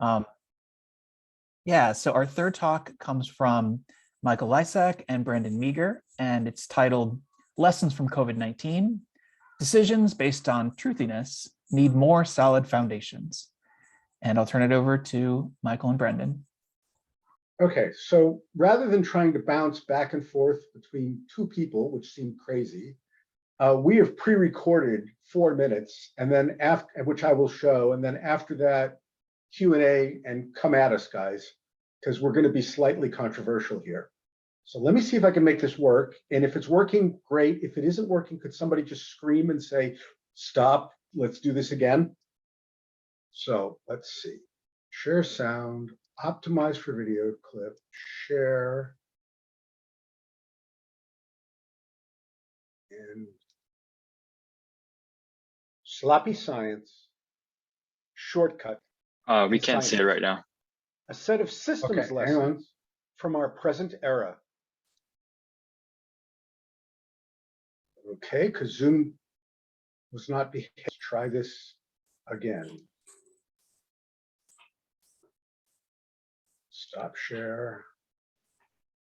Um, yeah, so our third talk comes from Michael Lysak and Brandon Meager, and it's titled Lessons from COVID-19, Decisions Based on Truthiness Need More Solid Foundations. And I'll turn it over to Michael and Brendan. Okay, so rather than trying to bounce back and forth between two people, which seemed crazy, we have pre-recorded 4 minutes, and then after which I will show, and then after that, Q&A, and come at us, guys, because we're going to be slightly controversial here. So let me see if I can make this work. And if it's working, great. If it isn't working, could somebody just scream and say, stop, let's do this again? So let's see. Share sound, optimize for video clip, share. And sloppy science, shortcut. We can't see it right now. A set of systems lessons from our present era. Okay, because Zoom was not behaving. Let's try this again. Stop share.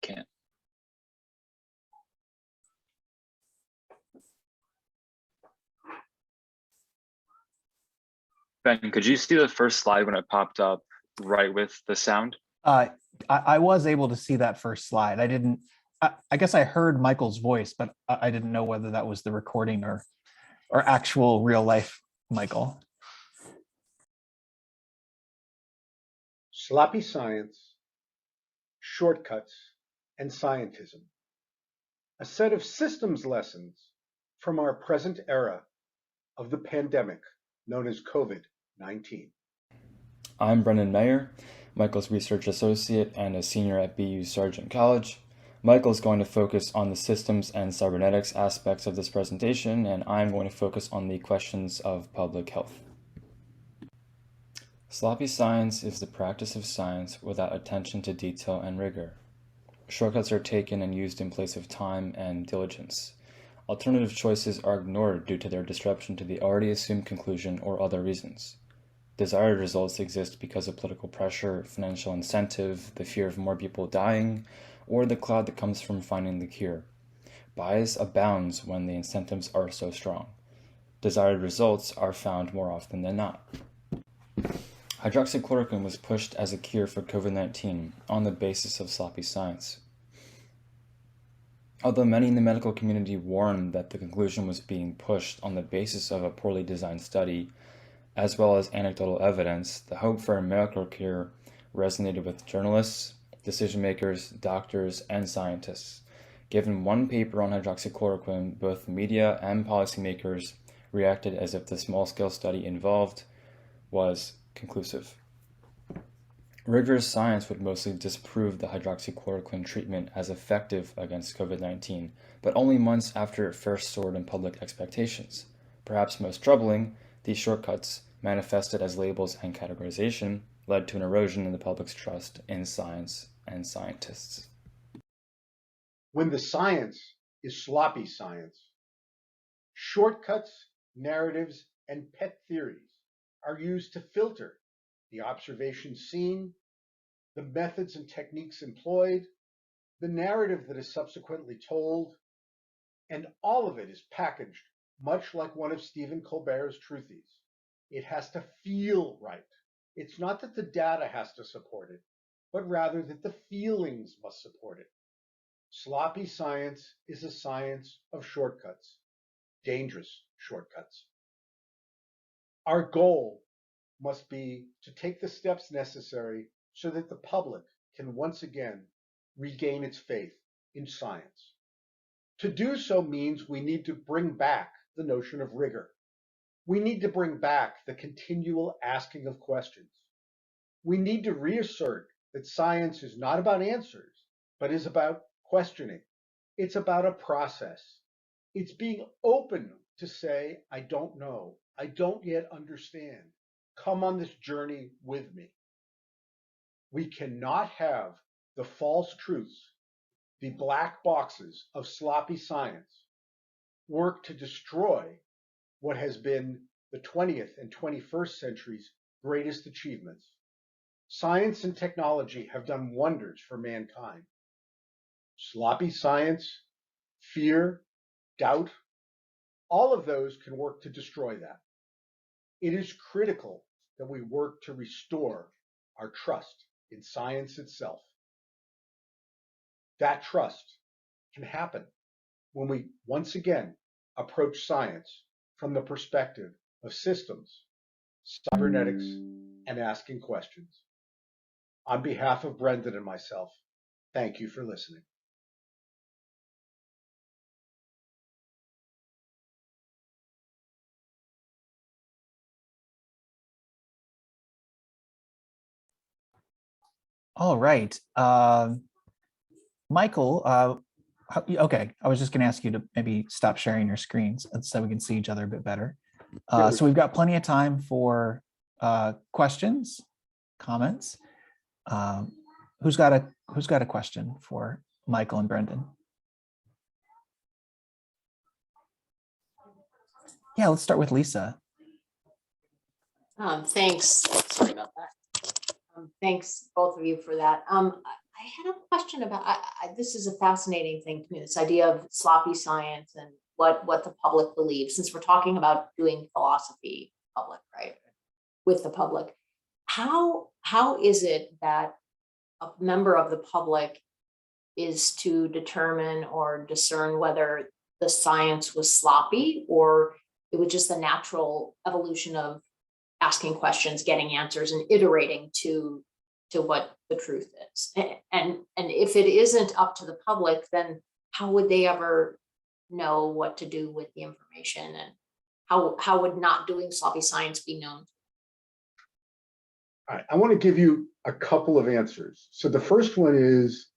Can't. Ben, could you see the first slide when it popped up right with the sound? I was able to see that first slide. I guess I heard Michael's voice, but I didn't know whether that was the recording or actual real life Michael. Sloppy science, shortcuts, and scientism. A set of systems lessons from our present era of the pandemic known as COVID-19. I'm Brendan Mayer, Michael's research associate and a senior at BU Sargent College. Michael's going to focus on the systems and cybernetics aspects of this presentation, and I'm going to focus on the questions of public health. Sloppy science is the practice of science without attention to detail and rigor. Shortcuts are taken and used in place of time and diligence. Alternative choices are ignored due to their disruption to the already assumed conclusion or other reasons. Desired results exist because of political pressure, financial incentive, the fear of more people dying, or the cloud that comes from finding the cure. Bias abounds when the incentives are so strong. Desired results are found more often than not. Hydroxychloroquine was pushed as a cure for COVID-19 on the basis of sloppy science. Although many in the medical community warned that the conclusion was being pushed on the basis of a poorly designed study, as well as anecdotal evidence, the hope for a miracle cure resonated with journalists, decision makers, doctors, and scientists. Given one paper on hydroxychloroquine, both media and policymakers reacted as if the small-scale study involved was conclusive. Rigorous science would mostly disprove the hydroxychloroquine treatment as effective against COVID-19, but only months after it first soared in public expectations. Perhaps most troubling, these shortcuts, manifested as labels and categorization, led to an erosion in the public's trust in science and scientists. When the science is sloppy science, shortcuts, narratives, and pet theories are used to filter the observations seen, the methods and techniques employed, the narrative that is subsequently told, and all of it is packaged much like one of Stephen Colbert's truthies. It has to feel right. It's not that the data has to support it, but rather that the feelings must support it. Sloppy science is a science of shortcuts, dangerous shortcuts. Our goal must be to take the steps necessary so that the public can once again regain its faith in science. To do so means we need to bring back the notion of rigor. We need to bring back the continual asking of questions. We need to reassert that science is not about answers, but is about questioning. It's about a process. It's being open to say, I don't know. I don't yet understand. Come on this journey with me. We cannot have the false truths, the black boxes of sloppy science, work to destroy what has been the 20th and 21st century's greatest achievements, Science and technology have done wonders for mankind. Sloppy science, fear, doubt, all of those can work to destroy that. It is critical that we work to restore our trust in science itself. That trust can happen when we once again approach science from the perspective of systems, cybernetics, and asking questions. On behalf of Brendan and myself, thank you for listening. All right. Michael, okay, I was just going to ask you to maybe stop sharing your screens so we can see each other a bit better. So we've got plenty of time for questions, comments. Who's got a question for Michael and Brendan? Yeah, let's start with Lisa. Thanks. Sorry about that. Thanks both of you for that. I had a question about, this is a fascinating thing to me, this idea of sloppy science and what the public believes, since we're talking about doing philosophy public, right? With the public. How is it that a member of the public is to determine or discern whether the science was sloppy or it was just the natural evolution of asking questions, getting answers, and iterating to what the truth is? And if it isn't up to the public, then how would they ever know what to do with the information? And how would not doing sloppy science be known? All right, I want to give you a couple of answers. So the first one is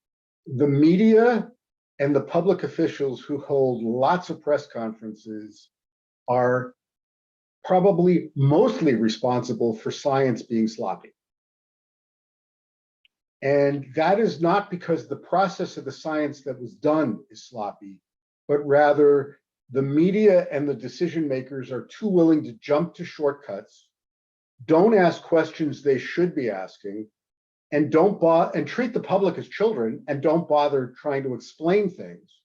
the media and the public officials who hold lots of press conferences are probably mostly responsible for science being sloppy. And that is not because the process of the science that was done is sloppy, but rather the media and the decision makers are too willing to jump to shortcuts, don't ask questions they should be asking, and treat the public as children and don't bother trying to explain things.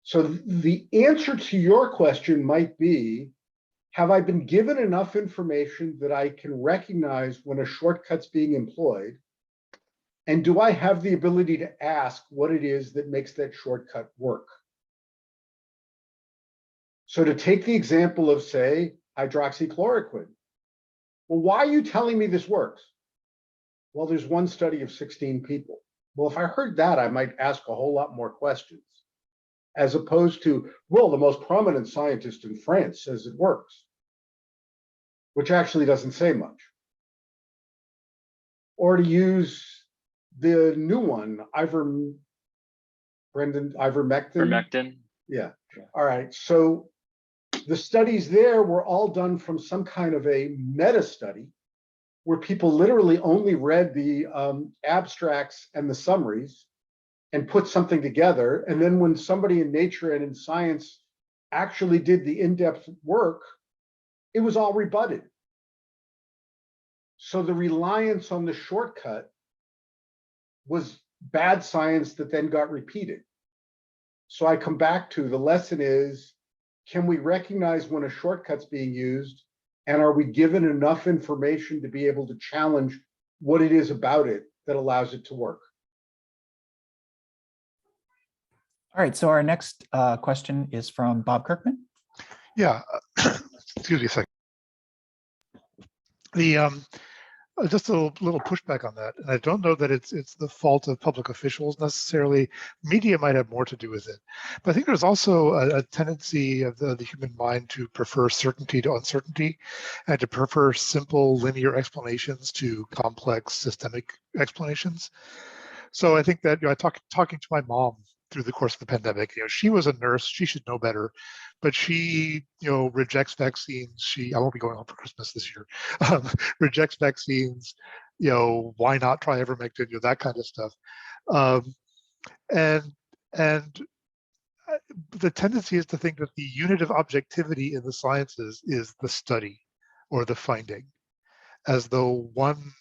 So the answer to your question might be, have I been given enough information that I can recognize when a shortcut's being employed? And do I have the ability to ask what it is that makes that shortcut work? So to take the example of, say, hydroxychloroquine. Well, why are you telling me this works? Well, there's one study of 16 people. Well, if I heard that, I might ask a whole lot more questions, as opposed to, well, the most prominent scientist in France says it works, which actually doesn't say much. Or to use the new one, ivermectin. Ivermectin. Yeah. All right. So the studies there were all done from some kind of a meta study where people literally only read the abstracts and the summaries and put something together. And then when somebody in Nature and in Science actually did the in-depth work, it was all rebutted. So the reliance on the shortcut was bad science that then got repeated. So I come back to the lesson is, can we recognize when a shortcut's being used, and are we given enough information to be able to challenge what it is about it that allows it to work? All right, so our next question is from Bob Kirkman. Yeah, excuse me a second. Just a little pushback on that, and I don't know that it's the fault of public officials necessarily. Media might have more to do with it, but I think there's also a tendency of the human mind to prefer certainty to uncertainty, and to prefer simple linear explanations to complex systemic explanations. So I think that, talking to my mom through the course of the pandemic, she was a nurse, she should know better, but she, rejects vaccines. I won't be going home for Christmas this year. Rejects vaccines. Why not try ivermectin? That kind of stuff. And the tendency is to think that the unit of objectivity in the sciences is the study or the finding, as though one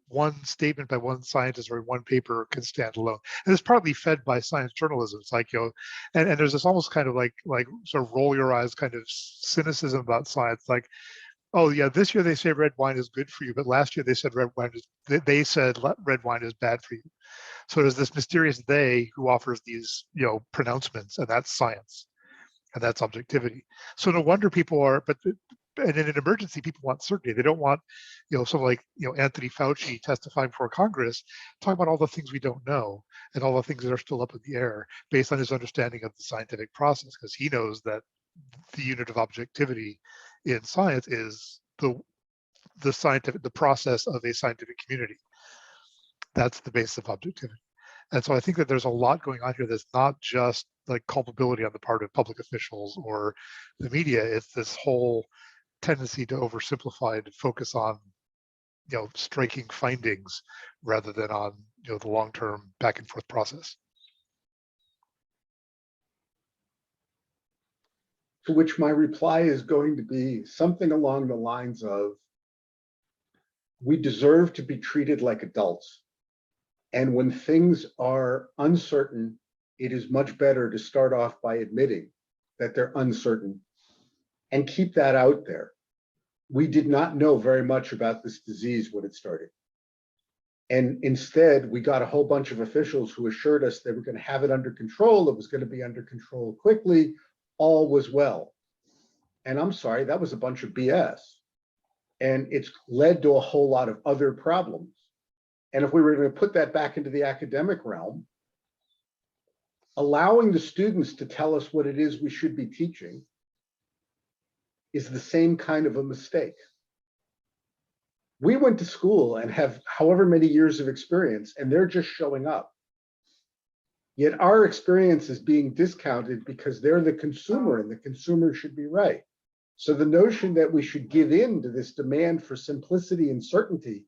one statement by one scientist or one paper can stand alone. And it's partly fed by science journalism. It's like, and there's this almost kind of like sort of roll your eyes kind of cynicism about science. Like, oh yeah, this year they say red wine is good for you, but last year they said red wine is bad for you. So there's this mysterious they who offers these, pronouncements, and that's science, and that's objectivity. So no wonder people are, and in an emergency, people want certainty. They don't want, someone like, Anthony Fauci testifying before Congress, talking about all the things we don't know and all the things that are still up in the air based on his understanding of the scientific process, because he knows that the unit of objectivity in science is the process of a scientific community. That's the basis of objectivity. And so I think that there's a lot going on here that's not just like culpability on the part of public officials or the media. It's this whole tendency to oversimplify and focus on, striking findings rather than on, the long-term back and forth process. To which my reply is going to be something along the lines of, we deserve to be treated like adults. And when things are uncertain, it is much better to start off by admitting that they're uncertain and keep that out there. We did not know very much about this disease when it started. And instead, we got a whole bunch of officials who assured us they were going to have it under control. It was going to be under control quickly. All was well. And I'm sorry, that was a bunch of BS. And it's led to a whole lot of other problems. And if we were going to put that back into the academic realm, allowing the students to tell us what it is we should be teaching is the same kind of a mistake. We went to school and have however many years of experience, and they're just showing up. Yet our experience is being discounted because they're the consumer and the consumer should be right. So the notion that we should give in to this demand for simplicity and certainty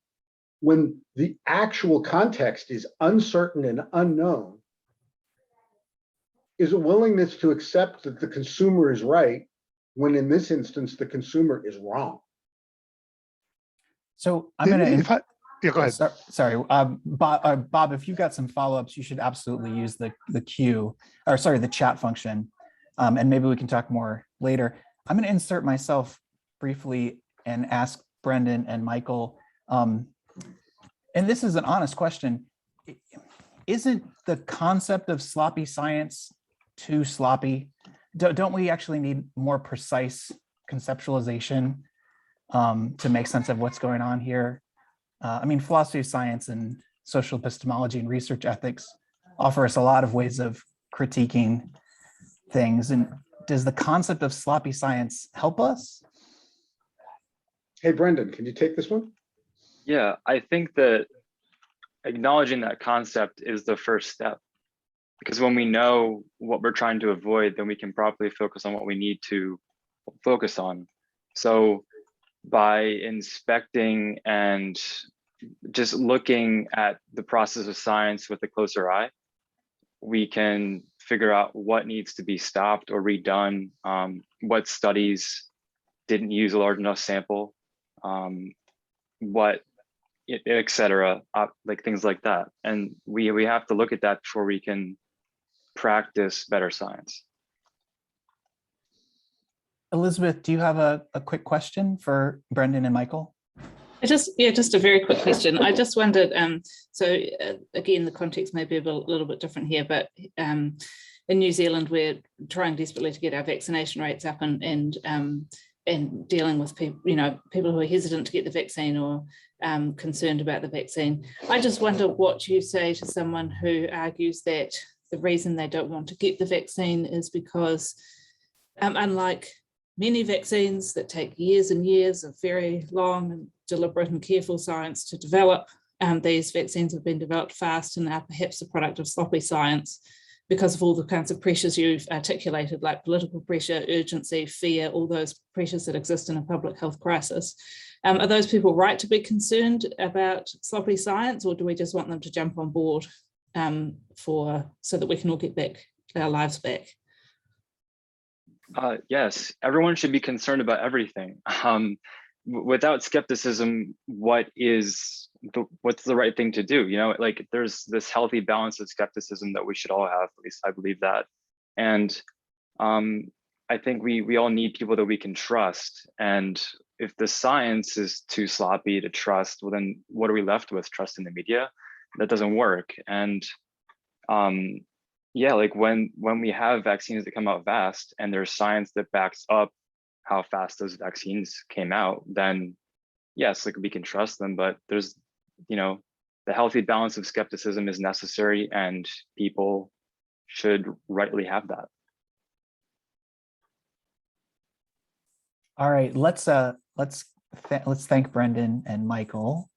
when the actual context is uncertain and unknown is a willingness to accept that the consumer is right, when in this instance, the consumer is wrong. So I'm going to, go ahead. Sorry, Bob, if you've got some follow-ups, you should absolutely use the chat function, and maybe we can talk more later. I'm going to insert myself briefly and ask Brendan and Michael, and this is an honest question. Isn't the concept of sloppy science too sloppy? Don't we actually need more precise conceptualization to make sense of what's going on here? I mean, philosophy of science and social epistemology and research ethics offer us a lot of ways of critiquing things. And does the concept of sloppy science help us? Hey, Brendan, can you take this one? Yeah, I think that acknowledging that concept is the first step, because when we know what we're trying to avoid, then we can properly focus on what we need to focus on. So by inspecting and just looking at the process of science with a closer eye, we can figure out what needs to be stopped or redone, what studies didn't use a large enough sample, et cetera, like things like that. And we have to look at that before we can practice better science. Elizabeth, do you have a quick question for Brendan and Michael? Just a very quick question. I just wondered, again, the context may be a little bit different here, but in New Zealand, we're trying desperately to get our vaccination rates up and dealing with people, people who are hesitant to get the vaccine or concerned about the vaccine. I just wonder what you say to someone who argues that the reason they don't want to get the vaccine is because, unlike many vaccines that take years and years of very long and deliberate and careful science to develop, these vaccines have been developed fast and are perhaps a product of sloppy science because of all the kinds of pressures you've articulated, like political pressure, urgency, fear, all those pressures that exist in a public health crisis. Are those people right to be concerned about sloppy science, or do we just want them to jump on board so that we can all get back our lives back? Yes, everyone should be concerned about everything. Without skepticism, what is what's the right thing to do? You know, like there's this healthy balance of skepticism that we should all have, at least I believe that. And I think we all need people that we can trust. And if the science is too sloppy to trust, well, then what are we left with? Trust in the media? That doesn't work. And yeah, like when we have vaccines that come out fast and there's science that backs up how fast those vaccines came out, then yes, like we can trust them. But there's, you know, the healthy balance of skepticism is necessary, and people should rightly have that. All right, let's thank Brendan and Michael.